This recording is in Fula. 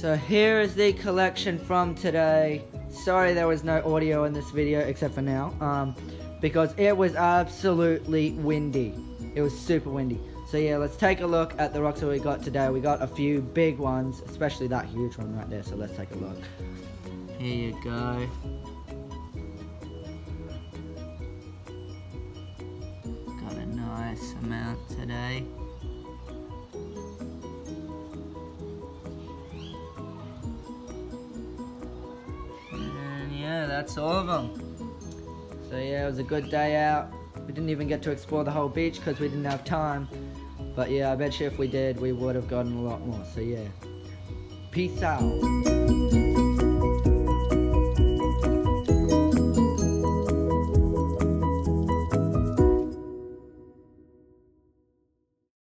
So here is the collection from today. Sorry there was no audio in this video except for now, because it was absolutely windy. It was super windy. So yeah, let's take a look at the rocks that we got today. We got a few big ones, especially that huge one right there, so let's take a look. Here you go. Got a nice amount today. And yeah, that's all of them. So yeah, it was a good day out. We didn't even get to explore the whole beach because we didn't have time. But yeah, I bet you if we did, we would have gotten a lot more. So yeah, peace out.